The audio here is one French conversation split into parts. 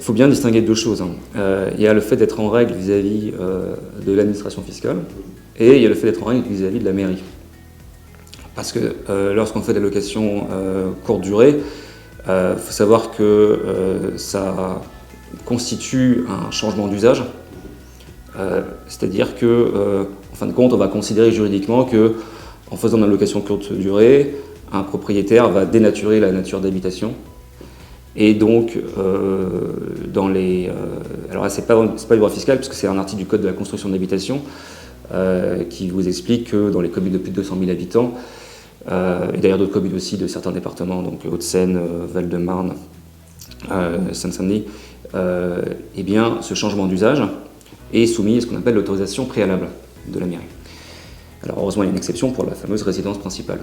faut bien distinguer deux choses. Il y a le fait d'être en règle vis-à-vis de l'administration fiscale et il y a le fait d'être en règle vis-à-vis de la mairie. Parce que lorsqu'on fait des locations courte durée, faut savoir que ça constitue un changement d'usage. C'est-à-dire que, en fin de compte, on va considérer juridiquement que, en faisant une location courte durée, un propriétaire va dénaturer la nature d'habitation. Et donc, alors là, c'est pas le droit fiscal, puisque c'est un article du Code de la construction d'habitation qui vous explique que dans les communes de plus de 200 000 habitants, et d'ailleurs d'autres communes aussi de certains départements, donc Hauts-de-Seine, Val-de-Marne, Seine-Saint-Denis, eh bien, ce changement d'usage est soumis à ce qu'on appelle l'autorisation préalable de la mairie. Alors heureusement, il y a une exception pour la fameuse résidence principale.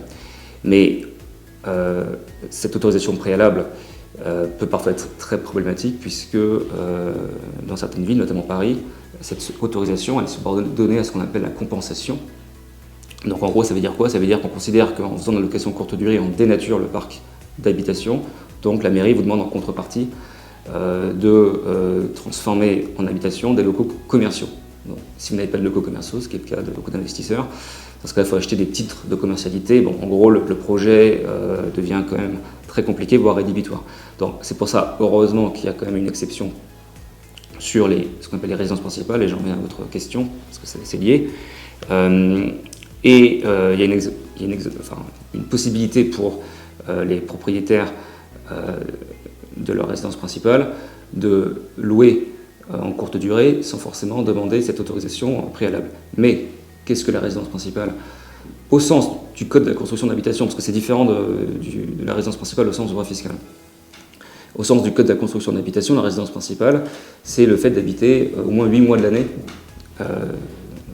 Mais cette autorisation préalable peut parfois être très problématique puisque dans certaines villes, notamment Paris, cette autorisation elle est subordonnée à ce qu'on appelle la compensation. Donc en gros, ça veut dire quoi? Ça veut dire qu'on considère qu'en faisant de la location courte durée, on dénature le parc d'habitation. Donc la mairie vous demande en contrepartie de transformer en habitation des locaux commerciaux. Donc, si vous n'avez pas de locaux commerciaux, ce qui est le cas de beaucoup d'investisseurs, dans ce cas, il faut acheter des titres de commercialité. Bon, en gros, le projet devient quand même très compliqué, voire rédhibitoire. Donc c'est pour ça, heureusement, qu'il y a quand même une exception sur ce qu'on appelle les résidences principales, et j'en reviens à votre question, parce que c'est lié. Il y a une possibilité pour les propriétaires de leur résidence principale de louer en courte durée sans forcément demander cette autorisation préalable. Mais qu'est-ce que la résidence principale? Au sens du Code de la construction d'habitation, parce que c'est différent de la résidence principale au sens du droit fiscal. Au sens du Code de la construction d'habitation, la résidence principale, c'est le fait d'habiter au moins 8 mois de l'année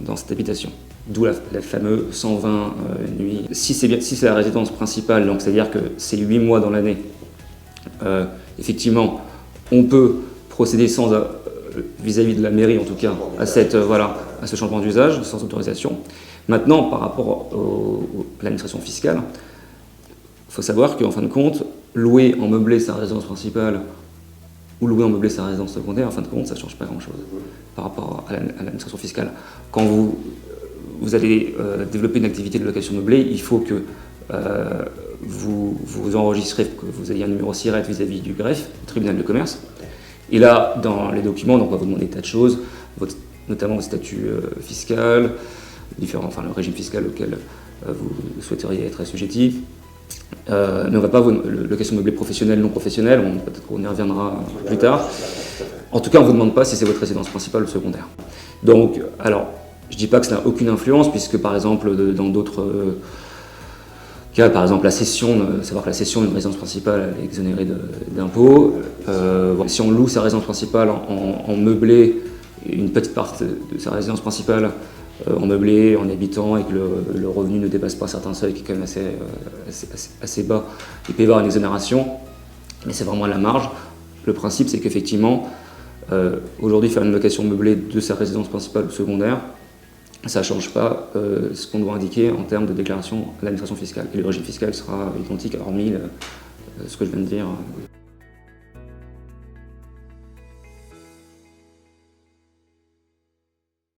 dans cette habitation. D'où la fameuse 120 nuits. Si c'est la résidence principale, donc c'est-à-dire que c'est 8 mois dans l'année, effectivement, on peut procéder sans vis-à-vis de la mairie en tout cas à ce changement d'usage sans autorisation. Maintenant, par rapport à l'administration fiscale, il faut savoir qu'en fin de compte, louer en meublé sa résidence principale ou louer en meublé sa résidence secondaire, en fin de compte, ça ne change pas grand-chose par rapport à l'administration fiscale. Quand vous allez développer une activité de location meublée, il faut que vous enregistrez, que vous ayez un numéro SIRET vis-à-vis du greffe, du tribunal de commerce. Et là, dans les documents, donc on va vous demander des tas de choses, notamment votre statut fiscal, le régime fiscal auquel vous souhaiteriez être assujetti. Mais on ne va pas location meublée professionnelle, non professionnelle, peut-être qu'on y reviendra plus tard. En tout cas, on ne vous demande pas si c'est votre résidence principale ou secondaire. Donc, alors, je ne dis pas que ça n'a aucune influence, puisque par exemple, dans d'autres cas, par exemple, savoir que la cession d'une résidence principale est exonérée d'impôts. Si on loue sa résidence principale en meublé, une petite partie de sa résidence principale en meublé, en habitant, et que le revenu ne dépasse pas certains seuils qui est quand même assez bas, il peut y avoir une exonération, mais c'est vraiment à la marge. Le principe, c'est qu'effectivement, aujourd'hui, faire une location meublée de sa résidence principale ou secondaire, ça ne change pas ce qu'on doit indiquer en termes de déclaration à l'administration fiscale. Et le régime fiscal sera identique, hormis ce que je viens de dire.